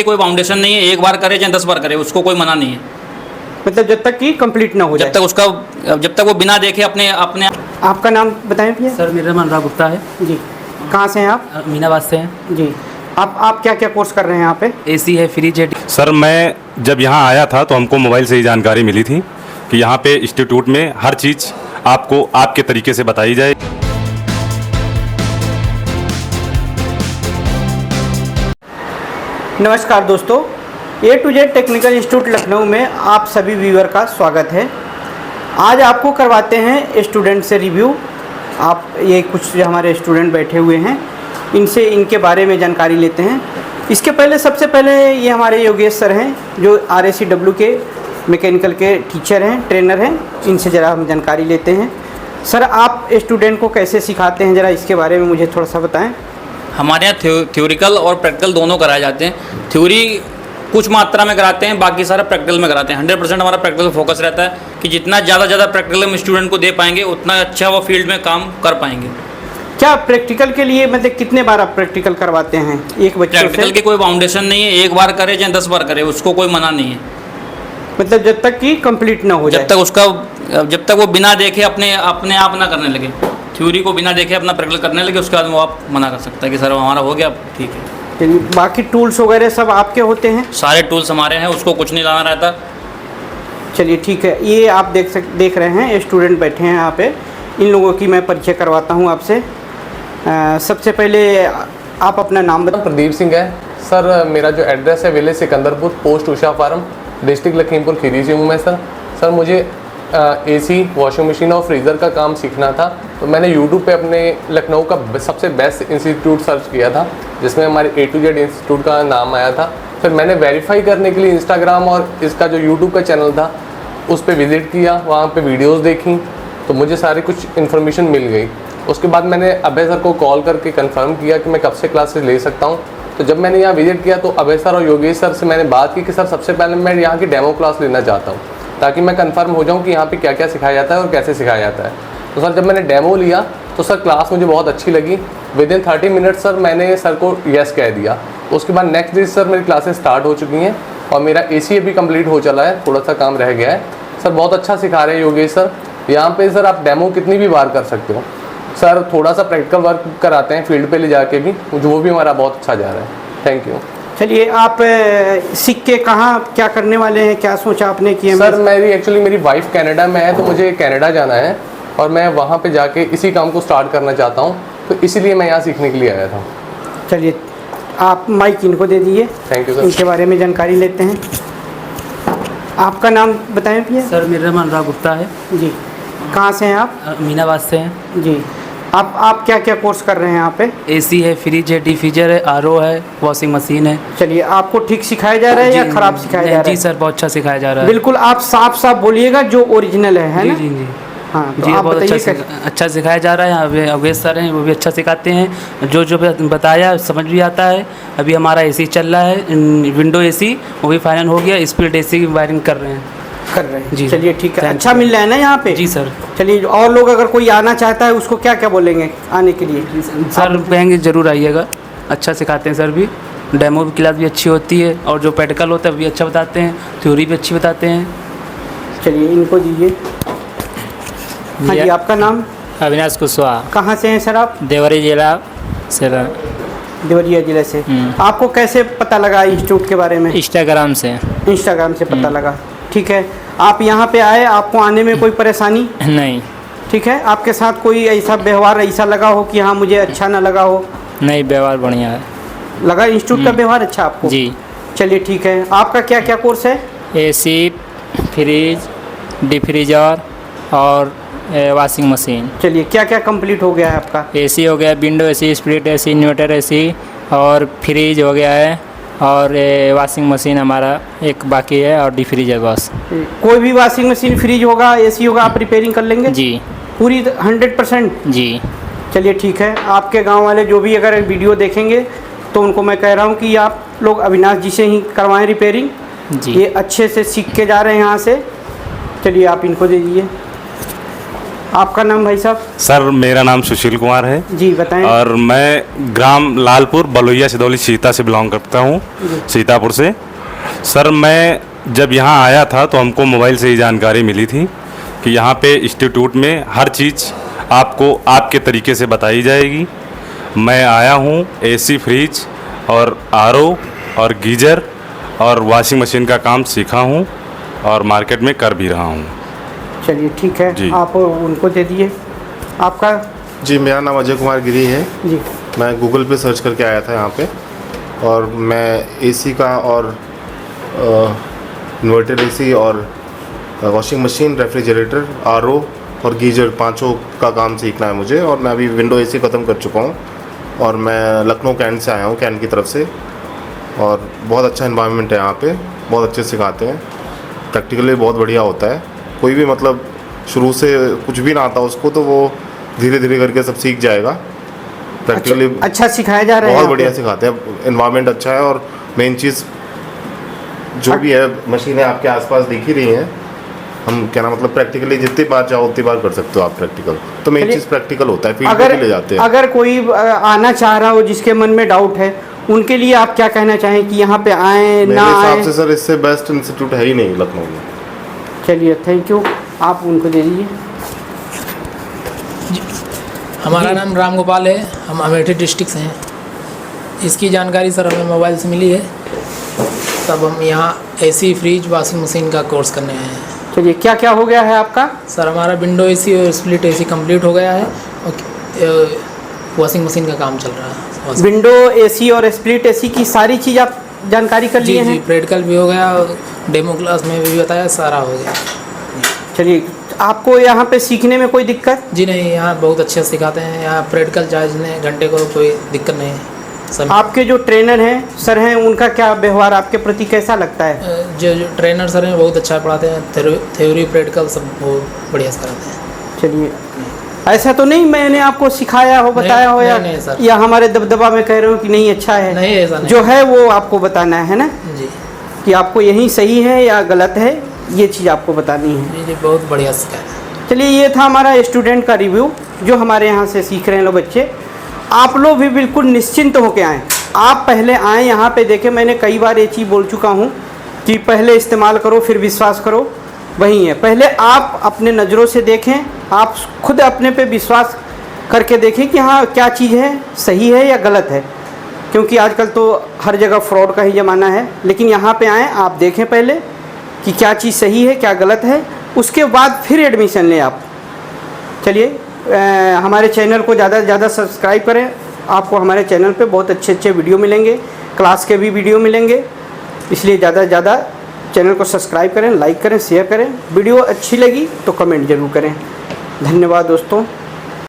की कोई बाउंडेशन नहीं है, एक बार करे चाहे 10 बार करे, उसको कोई मना नहीं है। मतलब जब तक कि कंप्लीट ना हो जाए, जब तक वो बिना देखे अपने अपने। आपका नाम बताएं भैया। सर मेरा नाम अनुराग गुप्ता है जी। कहाँ से हैं आप? मीनाबाद से हैं जी। आप क्या क्या कोर्स कर रहे हैं यहाँ पे? एसी है, फ्रिज है। सर मैं जब यहाँ आया था तो हमको मोबाइल से ही जानकारी मिली थी कि यहाँ पे इंस्टीट्यूट में हर चीज़ आपको आपके तरीके से बताई जाए। नमस्कार दोस्तों, A to Z technical institute Lucknow में आप सभी व्यूअर का स्वागत है। आज आपको करवाते हैं स्टूडेंट से रिव्यू। आप ये कुछ हमारे स्टूडेंट बैठे हुए हैं, इनसे इनके बारे में जानकारी लेते हैं। इसके पहले सबसे पहले ये हमारे योगेश सर हैं जो RACW के मैकेनिकल के टीचर हैं, ट्रेनर हैं। इनसे ज़रा हम जानकारी लेते हैं। सर आप स्टूडेंट को कैसे सिखाते हैं, ज़रा इसके बारे में मुझे थोड़ा सा बताएं। हमारे यहाँ थ्योरिकल और प्रैक्टिकल दोनों कराए जाते हैं। थ्योरी कुछ मात्रा में कराते हैं, बाकी सारा प्रैक्टिकल में कराते हैं। 100% हमारा प्रैक्टिकल फोकस रहता है कि जितना ज़्यादा प्रैक्टिकल हम स्टूडेंट को दे पाएंगे उतना अच्छा वो फील्ड में काम कर पाएंगे। क्या प्रैक्टिकल के लिए मतलब कितने बार आप प्रैक्टिकल करवाते हैं एक बच्चे से? प्रैक्टिकल की कोई बाउंडेशन नहीं है, एक बार करे चाहे 10 बार करे, उसको कोई मना नहीं है। मतलब जब तक कि कंप्लीट ना हो जाए, जब तक वो बिना देखे अपने आप ना करने लगे, थ्योरी को बिना देखे अपना प्रैक्टिकल करने लगे, उसके बाद वो आप मना कर सकते हैं कि सर हमारा हो गया, ठीक है। चलिए, बाकी टूल्स वगैरह सब आपके होते हैं? सारे टूल्स हमारे हैं, उसको कुछ नहीं लाना रहता। चलिए ठीक है। ये आप देख रहे हैं स्टूडेंट बैठे हैं यहाँ पे। इन लोगों की मैं परिचय करवाता हूँ आपसे। सबसे पहले आप अपना नाम बताएं। प्रदीप सिंह है सर। मेरा जो एड्रेस है village Sikandarpur, post Usha farm, district Lakhimpur Kheri से हूँ मैं सर। सर मुझे AC, वॉशिंग मशीन और फ्रीज़र का काम सीखना था, तो मैंने YouTube पे अपने लखनऊ का सबसे बेस्ट इंस्टीट्यूट सर्च किया था, जिसमें हमारे A to Z इंस्टीट्यूट का नाम आया था। फिर मैंने वेरीफाई करने के लिए इंस्टाग्राम और इसका जो YouTube का चैनल था उस पर विज़िट किया, वहाँ पे वीडियोस देखी, तो मुझे सारी कुछ इन्फॉर्मेशन मिल गई। उसके बाद मैंने अभय सर को कॉल करके कंफर्म किया कि मैं कब से क्लासेस ले सकता हूँ। तो जब मैंने यहाँ विज़िट किया तो अभय सर और योगेश सर से मैंने बात की कि सर सबसे पहले मैं यहाँ की डेमो क्लास लेना चाहता हूँ, ताकि मैं कंफर्म हो जाऊँ कि यहाँ पे क्या क्या सिखाया जाता है और कैसे सिखाया जाता है। तो सर जब मैंने डेमो लिया तो सर क्लास मुझे बहुत अच्छी लगी। विदिन 30 मिनट सर मैंने सर को यस कह दिया। उसके बाद नेक्स्ट डे सर मेरी क्लासेस स्टार्ट हो चुकी हैं और मेरा ACA भी कंप्लीट हो चला है, थोड़ा सा काम रह गया है। सर बहुत अच्छा सिखा रहे हैं योगेश सर। यहाँ पे सर आप डेमो कितनी भी बार कर सकते हो। सर थोड़ा सा प्रैक्टिकल वर्क कराते हैं फील्ड पे ले जाके भी, वो भी हमारा बहुत अच्छा जा रहा है। Thank you. चलिए, आप सीख के कहाँ क्या करने वाले हैं, क्या सोचा आपने कि? सर मेरी वाइफ कनाडा में है, तो मुझे कनाडा जाना है और मैं वहाँ पे जाके इसी काम को स्टार्ट करना चाहता हूँ, तो इसीलिए मैं यहाँ सीखने के लिए आया था। चलिए, आप माइक इनको दे दीजिए। Thank you sir. इनके बारे में जानकारी लेते हैं। आपका नाम बताएं भैया। सर मेरा नाम अनुराग गुप्ता है जी। कहाँ से हैं आप? मीनाबाद से हैं जी। आप क्या क्या कोर्स कर रहे हैं यहाँ पे? AC है, फ्रिज है, डिफ्रीजर है, RO है, वॉशिंग मशीन है। चलिए, आपको ठीक सिखाया जा रहा है या खराब सिखाया जा रहा है? जी सर बहुत अच्छा सिखाया जा रहा है। बिल्कुल, आप साफ बोलिएगा जो ओरिजिनल है ना? जी। हाँ, तो जी आप बहुत बताइए। अच्छा सिखाया जा रहा है। अवैध सर हैं, वो भी अच्छा सिखाते हैं। जो बताया समझ भी आता है। अभी हमारा AC चल रहा है, विंडो AC, वो भी फाइनल हो गया। स्प्लिट AC की वायरिंग कर रहे हैं जी। चलिए ठीक है। अच्छा मिल रहा है ना यहाँ पे? जी सर। चलिए, और लोग अगर कोई आना चाहता है उसको क्या क्या बोलेंगे आने के लिए? सर कहेंगे ज़रूर आइएगा, अच्छा सिखाते हैं सर भी। डेमो की क्लास भी अच्छी होती है और जो प्रैक्टिकल होता है वो भी अच्छा बताते हैं, थ्योरी भी अच्छी बताते हैं। चलिए, इनको दीजिए। हाँ जी, आपका नाम? अविनाश कुशवाहा। कहाँ से हैं सर आप? देवरी जिला से। देवरिया जिले से। आपको कैसे पता लगा इंस्टीट्यूट के बारे में? इंस्टाग्राम से पता लगा। ठीक है। आप यहाँ पे आए, आपको आने में कोई परेशानी नहीं? ठीक है। आपके साथ कोई ऐसा व्यवहार ऐसा लगा हो कि हाँ मुझे अच्छा ना लगा हो? नहीं, व्यवहार बढ़िया है। लगा इंस्टीट्यूट का व्यवहार अच्छा आपको? जी। चलिए ठीक है। आपका क्या क्या कोर्स है? AC, फ्रिज, डिफ्रीजर और वॉशिंग मशीन। चलिए, क्या क्या कंप्लीट हो गया है आपका? AC हो गया, window AC, split AC, inverter AC और फ्रिज हो गया है और वॉशिंग मशीन हमारा एक बाकी है और डिफ्रीजर बस। कोई भी वॉशिंग मशीन, फ्रिज होगा, AC होगा, आप रिपेयरिंग कर लेंगे? जी पूरी 100%? जी। चलिए ठीक है। आपके गांव वाले जो भी अगर वीडियो देखेंगे तो उनको मैं कह रहा हूं कि आप लोग अविनाश जी से ही करवाएं रिपेयरिंग जी। ये अच्छे से सीख के जा रहे हैं यहाँ से। चलिए, आप इनको दे दीजिए। आपका नाम भाई साहब? सर मेरा नाम सुशील कुमार है जी बताएं। और मैं ग्राम लालपुर बलोइया सिदौली सीता से बिलोंग करता हूँ, सीतापुर से। सर मैं जब यहाँ आया था तो हमको मोबाइल से ही जानकारी मिली थी कि यहाँ पे इंस्टीट्यूट में हर चीज़ आपको आपके तरीके से बताई जाएगी। मैं आया हूँ, एसी, फ्रिज और आरओ और गीजर और वॉशिंग मशीन का काम सीखा हूँ और मार्केट में कर भी रहा हूँ। चलिए ठीक है, जी। आप उनको दे दिए। आपका? जी मेरा नाम अजय कुमार गिरी है। जी मैं गूगल पे सर्च करके आया था यहाँ पे, और मैं एसी का और इन्वर्टर एसी और वॉशिंग मशीन, रेफ्रिजरेटर, आरओ और गीजर, पांचों का काम सीखना है मुझे। और मैं अभी विंडो एसी ख़त्म कर चुका हूँ और मैं लखनऊ कैंट से आया हूँ, कैंट की तरफ से। और बहुत अच्छा इन्वायरमेंट है यहाँ पे, बहुत अच्छे सिखाते हैं, प्रैक्टिकली बहुत बढ़िया होता है। कोई भी मतलब शुरू से कुछ भी ना आता उसको तो वो धीरे धीरे करके सब सीख जाएगा। प्रैक्टिकली अच्छा सिखाया जा रहा है? बहुत यहाँ पे? बढ़िया सिखाते हैं, इन्वायरमेंट अच्छा है। और मेन चीज़ जो भी है, मशीनें आपके आसपास दिख ही रही हैं। हम क्या ना मतलब प्रैक्टिकली जितनी बार चाहो उतनी बार कर सकते हो आप प्रैक्टिकल। तो मेन चीज़ प्रैक्टिकल होता है, फील्ड पे भी ले जाते हैं। अगर कोई आना चाह रहा हो जिसके मन में डाउट है, उनके लिए आप क्या कहना चाहें कि यहाँ पे आए मेरे ना हिसाब आए? से सर इससे बेस्ट इंस्टीट्यूट है ही नहीं लखनऊ में। चलिए थैंक यू, आप उनको दे दीजिए। हमारा नाम राम गोपाल है, हम अमेठी डिस्ट्रिक्ट से हैं। इसकी जानकारी सर हमें मोबाइल से मिली है, तब हम यहाँ एसी, फ्रिज, वॉशिंग मशीन का कोर्स करने आए हैं। चलिए क्या क्या हो गया है आपका? सर हमारा विंडो एसी और स्प्लिट एसी कंप्लीट हो गया है और वॉशिंग मशीन का काम चल रहा है। विंडो एसी और स्प्लिट एसी की सारी चीज़ आप जानकारी कर लिए जी हैं? प्रैक्टिकल भी हो गया और डेमो क्लास में भी बताया, सारा हो गया। चलिए, आपको यहाँ पे सीखने में कोई दिक्कत? जी नहीं, यहाँ बहुत अच्छे सिखाते हैं। यहाँ प्रैक्टिकल चार्ज ने घंटे को कोई दिक्कत नहीं है। सब आपके जो ट्रेनर हैं, सर हैं, उनका क्या व्यवहार आपके प्रति कैसा लगता है? जो ट्रेनर सर हैं बहुत अच्छा पढ़ाते हैं, थ्योरी प्रैक्टिकल सब बहुत बढ़िया से कराते हैं। चलिए, ऐसा तो नहीं मैंने आपको सिखाया हो, बताया हो, नहीं, सर। या हमारे दबदबा में कह रहे हो कि नहीं अच्छा है? नहीं, ऐसा नहीं। जो है वो आपको बताना है ना, जी कि आपको यही सही है या गलत है, ये चीज़ आपको बतानी है। जी बहुत बढ़िया सिखाया। चलिए, ये था हमारा स्टूडेंट का रिव्यू जो हमारे यहाँ से सीख रहे हैं लोग बच्चे। आप लोग भी बिल्कुल निश्चिंत होकर आएँ। आप पहले आएँ यहाँ पे देखें। मैंने कई बार ये चीज़ बोल चुका हूँ कि पहले इस्तेमाल करो फिर विश्वास करो, वही है। पहले आप अपने नज़रों से देखें, आप खुद अपने पे विश्वास करके देखें कि हाँ क्या चीज़ है, सही है या गलत है, क्योंकि आजकल तो हर जगह फ्रॉड का ही ज़माना है। लेकिन यहाँ पे आएँ, आप देखें पहले कि क्या चीज़ सही है, क्या गलत है, उसके बाद फिर एडमिशन लें आप। चलिए, हमारे चैनल को ज़्यादा से ज़्यादा सब्सक्राइब करें। आपको हमारे चैनल पे बहुत अच्छे अच्छे वीडियो मिलेंगे, क्लास के भी वीडियो मिलेंगे, इसलिए ज़्यादा से ज़्यादा चैनल को सब्सक्राइब करें, लाइक करें, शेयर करें। वीडियो अच्छी लगी तो कमेंट ज़रूर करें। धन्यवाद दोस्तों।